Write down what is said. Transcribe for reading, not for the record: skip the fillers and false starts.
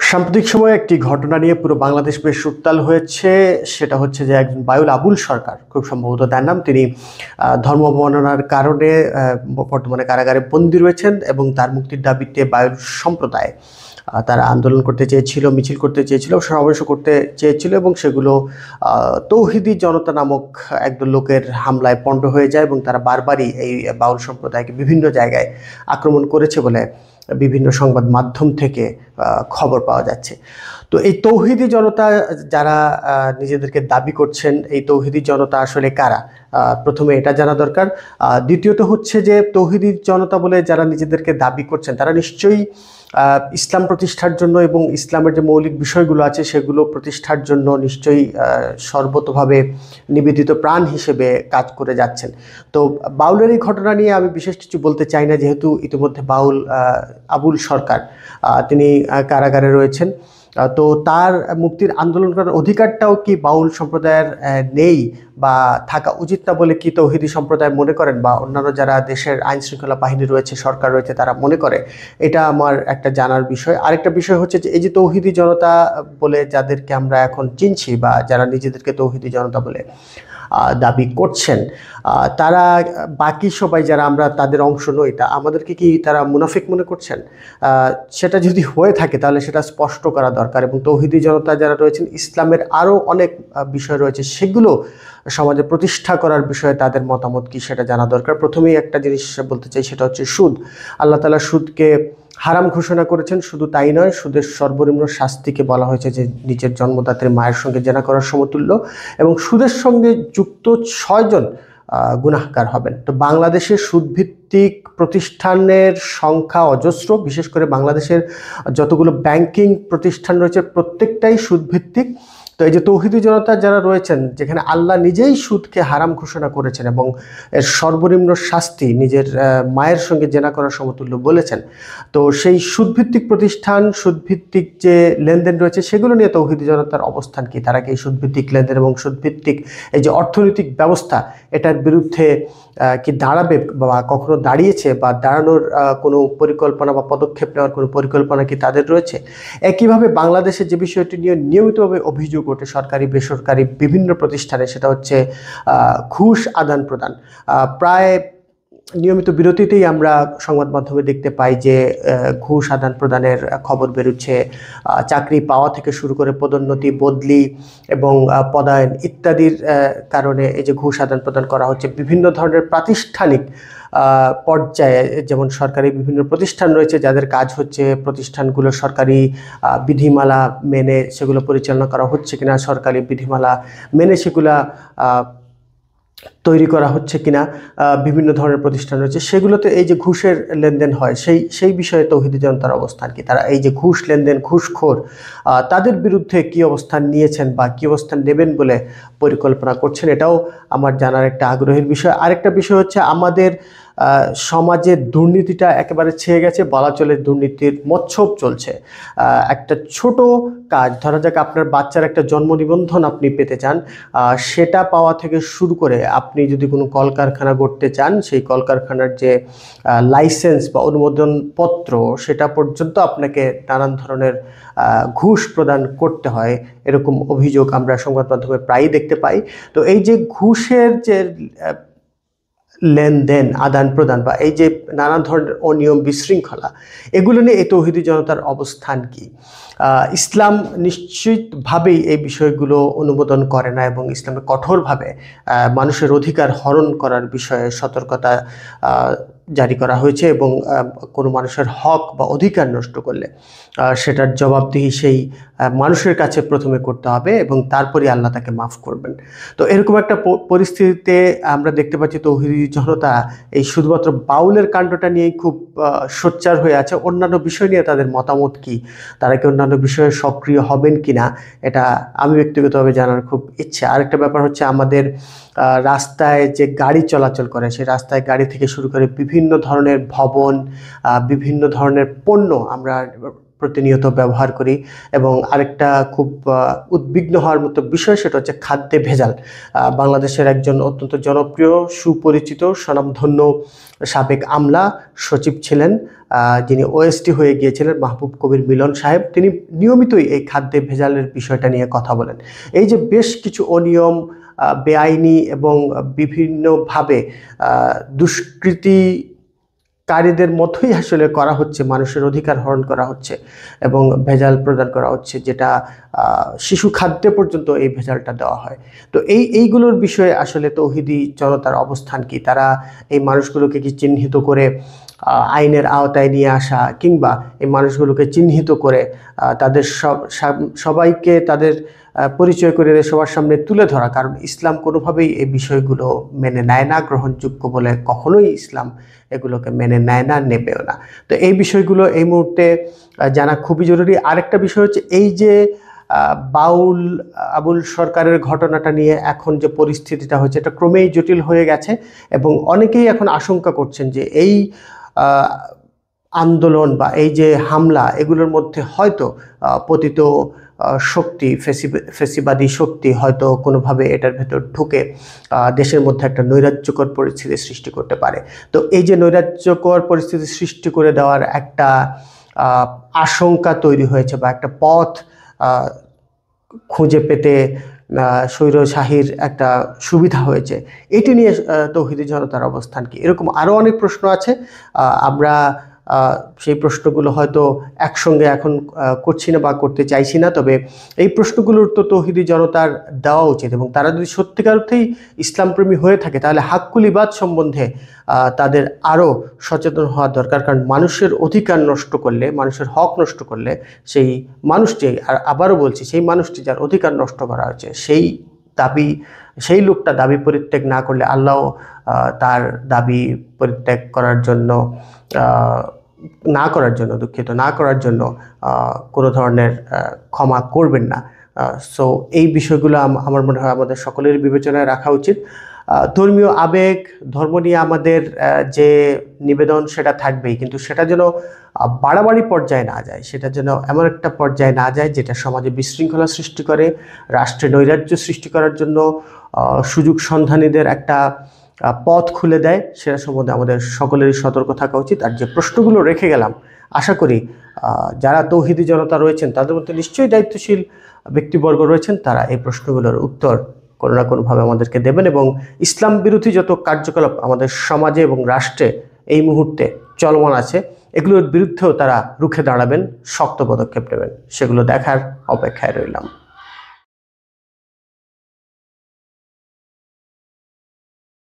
সাম্প্রতিক সময়ে একটি ঘটনা নিয়ে পুরো বাংলাদেশ বেশ উত্তাল হয়েছে। সেটা হচ্ছে যে একজন বায়ুল আবুল সরকার, খুব সম্ভবত তার নাম, তিনি ধর্ম অবমাননার কারণে বর্তমানে কারাগারে বন্দী রয়েছেন এবং তার মুক্তির দাবিতে বায়ুল সম্প্রদায় তারা আন্দোলন করতে চেয়েছিল, মিছিল করতে চেয়েছিল, সমাবেশ করতে চেয়েছিল এবং সেগুলো তৌহিদি জনতা নামক একদল লোকের হামলায় পণ্ড হয়ে যায় এবং তারা বারবারই এই বাউল সম্প্রদায়কে বিভিন্ন জায়গায় আক্রমণ করেছে বলে বিভিন্ন সংবাদ মাধ্যম থেকে খবর পাওয়া যাচ্ছে। তো এই তৌহিদি জনতা যারা নিজেদেরকে দাবি করছেন, এই তৌহিদি জনতা আসলে কারা, প্রথমে এটা জানা দরকার। দ্বিতীয়ত হচ্ছে যে তৌহিদি জনতা বলে যারা নিজেদেরকে দাবি করছেন তারা নিশ্চয়ই ইসলাম প্রতিষ্ঠার জন্য এবং ইসলামের যে মৌলিক বিষয়গুলো আছে সেগুলো প্রতিষ্ঠার জন্য নিশ্চয়ই সর্বতোভাবে নিবেদিত প্রাণ হিসেবে কাজ করে যাচ্ছেন। তো বাউলের এই ঘটনা নিয়ে আমি বিশেষ কিছু বলতে চাই না, যেহেতু ইতিমধ্যে বাউল আবুল সরকার তিনি কারাগারে রয়েছেন। তো তার মুক্তির আন্দোলন করার অধিকারটাও কি বাউল সম্প্রদায়ের নেই বা থাকা উচিত না বলে কি তৌহিদি সম্প্রদায় মনে করেন বা অন্যান্য যারা দেশের আইন শৃঙ্খলা বাহিনী রয়েছে, সরকার রয়েছে, তারা মনে করে? এটা আমার একটা জানার বিষয়। আরেকটা বিষয় হচ্ছে যে এই যে তৌহিদি জনতা বলে যাদেরকে আমরা এখন চিনছি বা যারা নিজেদেরকে তৌহিদি জনতা বলে দাবি করছেন, তারা বাকি সবাই যারা আমরা তাদের অংশ নই, তা আমাদেরকে কি তারা মুনাফিক মনে করছেন? সেটা যদি হয়ে থাকে তাহলে সেটা স্পষ্ট করা দরকার। এবং তৌহিদি জনতা যারা রয়েছেন, ইসলামের আরও অনেক বিষয় রয়েছে, সেগুলো সমাজে প্রতিষ্ঠা করার বিষয়ে তাদের মতামত কি সেটা জানা দরকার। প্রথমেই একটা জিনিস বলতে চাই, সেটা হচ্ছে সুদ। আল্লাহ তাআলা সুদকে হারাম ঘোষণা করেছেন। শুধু তাই নয়, সুদের সর্বনিম্ন শাস্তিকে বলা হয়েছে যে নিজের জন্মদাত্রীর মায়ের সঙ্গে জেনা করার সমতুল্য, এবং সুদের সঙ্গে যুক্ত 6 জন গুনাহগার হবেন। তো বাংলাদেশের সুদভিত্তিক প্রতিষ্ঠানের সংখ্যা অজস্র। বিশেষ করে বাংলাদেশের যতগুলো ব্যাংকিং প্রতিষ্ঠান রয়েছে প্রত্যেকটাই সুদভিত্তিক। তো এই যে তৌহিদি জনতা যারা রয়েছেন, যেখানে আল্লাহ নিজেই সুদকে হারাম ঘোষণা করেছেন এবং এর সর্বনিম্ন শাস্তি নিজের মায়ের সঙ্গে জেনা করার সমতুল্য বলেছেন, তো সেই সুদভিত্তিক প্রতিষ্ঠান, সুদভিত্তিক যে লেনদেন রয়েছে সেগুলো নিয়ে তৌহিদি জনতার অবস্থান কি? তারা কি এই সুদভিত্তিক লেনদেন এবং সুদভিত্তিক এই যে অর্থনৈতিক ব্যবস্থা, এটার বিরুদ্ধে কি দাঁড়াবে বা কখনো দাঁড়িয়েছে বা দাঁড়ানোর কোনো পরিকল্পনা বা পদক্ষেপ নেওয়ার কোনো পরিকল্পনা কি তাদের রয়েছে? একইভাবে বাংলাদেশে যে বিষয়টি নিয়ে নিয়মিতভাবে অভিযোগ ওঠে সরকারি বেসরকারি বিভিন্ন প্রতিষ্ঠানে, সেটা হচ্ছে ঘুষ আদান প্রদান। প্রায় নিয়মিত বিরতিতেই আমরা সংবাদ মাধ্যমে দেখতে পাই যে ঘুষ আদান প্রদানের খবর বেরোচ্ছে। চাকরি পাওয়া থেকে শুরু করে পদোন্নতি, বদলি এবং পদায়ন ইত্যাদির কারণে এই যে ঘুষ আদান প্রদান করা হচ্ছে। বিভিন্ন ধরনের প্রাতিষ্ঠানিক পর্যায়ে, যেমন সরকারি বিভিন্ন প্রতিষ্ঠান রয়েছে যাদের কাজ হচ্ছে প্রতিষ্ঠানগুলো সরকারি বিধিমালা মেনে সেগুলো পরিচালনা করা হচ্ছে কিনা, সরকারি বিধিমালা মেনে সেগুলা তৈরি করা হচ্ছে কিনা, বিভিন্ন ধরনের প্রতিষ্ঠান রয়েছে, সেগুলোতে এই যে ঘুষের লেনদেন হয় সেই বিষয়ে তৌহিদি জনতার অবস্থান কি? তারা এই যে ঘুষ লেনদেন, ঘুষখোর, তাদের বিরুদ্ধে কি অবস্থান নিয়েছেন বা কি অবস্থান নেবেন বলে পরিকল্পনা করছেন, এটাও আমার জানার একটা আগ্রহের বিষয়। আরেকটা বিষয় হচ্ছে আমাদের সমাজে দুর্নীতিটা একেবারে ছেয়ে গেছে, বলা চলে দুর্নীতির মচ্ছব চলছে। একটা ছোট কাজ, ধরা যাক আপনার বাচ্চার একটা জন্ম নিবন্ধন আপনি পেতে চান, সেটা পাওয়া থেকে শুরু করে আপনি যদি কোনো কলকারখানা গড়তে চান, সেই কলকারখানার যে লাইসেন্স বা অনুমোদন পত্র, সেটা পর্যন্ত আপনাকে নানান ধরনের ঘুষ প্রদান করতে হয়, এরকম অভিযোগ আমরা সংবাদ মাধ্যমে প্রায়ই দেখতে পাই। তো এই যে ঘুষের যে লেনদেন, আদান প্রদান বা এই যে নানান ধরনের অনিয়ম, বিশৃঙ্খলা, এগুলো নিয়ে এই তৌহিদি জনতার অবস্থান কি? ইসলাম নিশ্চিতভাবেই এই বিষয়গুলো অনুমোদন করে না এবং ইসলামে কঠোরভাবে মানুষের অধিকার হরণ করার বিষয়ে সতর্কতা জারি করা হয়েছে এবং কোনো মানুষের হক বা অধিকার নষ্ট করলে সেটার জবাবদিহি সেই মানুষের কাছে প্রথমে করতে হবে এবং তারপরে আল্লাহ তাকে মাফ করবেন। তো এরকম একটা পরিস্থিতিতে আমরা দেখতে পাচ্ছি তৌহিদি জনতা এই শুধুমাত্র বাউলের কাণ্ডটা নিয়েই খুব সোচ্চার হয়ে আছে। অন্যান্য বিষয় নিয়ে তাদের মতামত কি, তারা কি অন্যান্য বিষয়ে সক্রিয় হবেন কিনা, এটা আমি ব্যক্তিগতভাবে জানার খুব ইচ্ছে। আরেকটা ব্যাপার হচ্ছে আমাদের রাস্তায় যে গাড়ি চলাচল করে, সেই রাস্তায় গাড়ি থেকে শুরু করে বিভিন্ন ধরনের ভবন, বিভিন্ন ধরনের পণ্য আমরা প্রতিনিয়ত ব্যবহার করি। এবং আরেকটা খুব উদ্বিগ্ন হওয়ার মতো বিষয়, সেটা হচ্ছে খাদ্যে ভেজাল। বাংলাদেশের একজন অত্যন্ত জনপ্রিয়, সুপরিচিত, স্বনামধন্য সাবেক আমলা সচিব ছিলেন, যিনি ওএসটি হয়ে গিয়েছিলেন, মাহবুব কবির মিলন সাহেব। তিনি নিয়মিতই এই খাদ্যে ভেজালের বিষয়টা নিয়ে কথা বলেন। এই যে বেশ কিছু অনিয়ম, বেআইনি এবং বিভিন্নভাবে দুষ্কৃতিকারীদের মতোই আসলে করা হচ্ছে, মানুষের অধিকার হরণ করা হচ্ছে এবং ভেজাল প্রদান করা হচ্ছে, যেটা শিশু খাদ্যে পর্যন্ত এই ভেজালটা দেওয়া হয়। তো এইগুলোর বিষয়ে আসলে তৌহিদি জনতার অবস্থান কি? তারা এই মানুষগুলোকে কি চিহ্নিত করে আইনের আওতায় নিয়ে আসা, কিংবা এই মানুষগুলোকে চিহ্নিত করে তাদের সবাইকে তাদের পরিচয় করে সবার সামনে তুলে ধরা? কারণ ইসলাম কোনোভাবেই এই বিষয়গুলো মেনে নেয় না, গ্রহণযোগ্য বলে কখনোই ইসলাম এগুলোকে মেনে নেয় না, নেবেও না। তো এই বিষয়গুলো এই মুহূর্তে জানা খুবই জরুরি। আরেকটা বিষয় হচ্ছে, এই যে বাউল আবুল সরকারের ঘটনাটা নিয়ে এখন যে পরিস্থিতিটা হচ্ছে, এটা ক্রমেই জটিল হয়ে গেছে এবং অনেকেই এখন আশঙ্কা করছেন যে এই আন্দোলন বা এই যে হামলা, এগুলোর মধ্যে হয়তো পতিত শক্তি, ফেসিবাদী শক্তি হয়তো কোনোভাবে এটার ভেতর ঢুকে দেশের মধ্যে একটা নৈরাজ্যকর পরিস্থিতি সৃষ্টি করতে পারে। তো এই যে নৈরাজ্যকর পরিস্থিতি সৃষ্টি করে দেওয়ার একটা আশঙ্কা তৈরি হয়েছে, বা একটা পথ খুঁজে পেতে স্বৈরশাহীর একটা সুবিধা হয়েছে, এটি নিয়ে তৌহিদি জনতার অবস্থান কি? এরকম আরও অনেক প্রশ্ন আছে। আমরা সেই প্রশ্নগুলো হয়তো একসঙ্গে এখন করছি না বা করতে চাইছি না, তবে এই প্রশ্নগুলোর তো তৌহিদি জনতার দেওয়া উচিত। এবং তারা যদি সত্যিকার অর্থেই ইসলামপ্রেমী হয়ে থাকে, তাহলে হাক্কুল ইবাদ সম্বন্ধে তাদের আরও সচেতন হওয়া দরকার। কারণ মানুষের অধিকার নষ্ট করলে, মানুষের হক নষ্ট করলে, সেই মানুষটি, আর আবারও বলছি, সেই মানুষটি যার অধিকার নষ্ট করা হয়েছে, সেই লোকটা দাবি পরিত্যাগ না করলে আল্লাহ তার দাবি পরিত্যাগ করার জন্য না করার জন্য কোনো ধরনের ক্ষমা করবেন না। সো এই বিষয়গুলো আমার মনে হয় আমাদের সকলের বিবেচনায় রাখা উচিত। ধর্মীয় আবেগ, ধর্ম নিয়ে আমাদের যে নিবেদন, সেটা থাকবেই, কিন্তু সেটা যেন বাড়াবাড়ি পর্যায়ে না যায়, সেটা যেন এমন একটা পর্যায়ে না যায় যেটা সমাজে বিশৃঙ্খলা সৃষ্টি করে, রাষ্ট্রে নৈরাজ্য সৃষ্টি করার জন্য সুযোগ সন্ধানীদের একটা পথ খুলে দেয়। সেটা সম্বন্ধে আমাদের সকলেরই সতর্ক থাকা উচিত। আর যে প্রশ্নগুলো রেখে গেলাম, আশা করি যারা তৌহিদি জনতা রয়েছেন, তাদের মধ্যে নিশ্চয়ই দায়িত্বশীল ব্যক্তিবর্গ রয়েছেন, তারা এই প্রশ্নগুলোর উত্তর কোনো না কোনোভাবে আমাদেরকে দেবেন এবং ইসলাম বিরোধী যত কার্যকলাপ আমাদের সমাজে এবং রাষ্ট্রে এই মুহূর্তে চলমান আছে, এগুলোর বিরুদ্ধেও তারা রুখে দাঁড়াবেন, শক্ত পদক্ষেপ নেবেন। সেগুলো দেখার অপেক্ষায় রইলাম।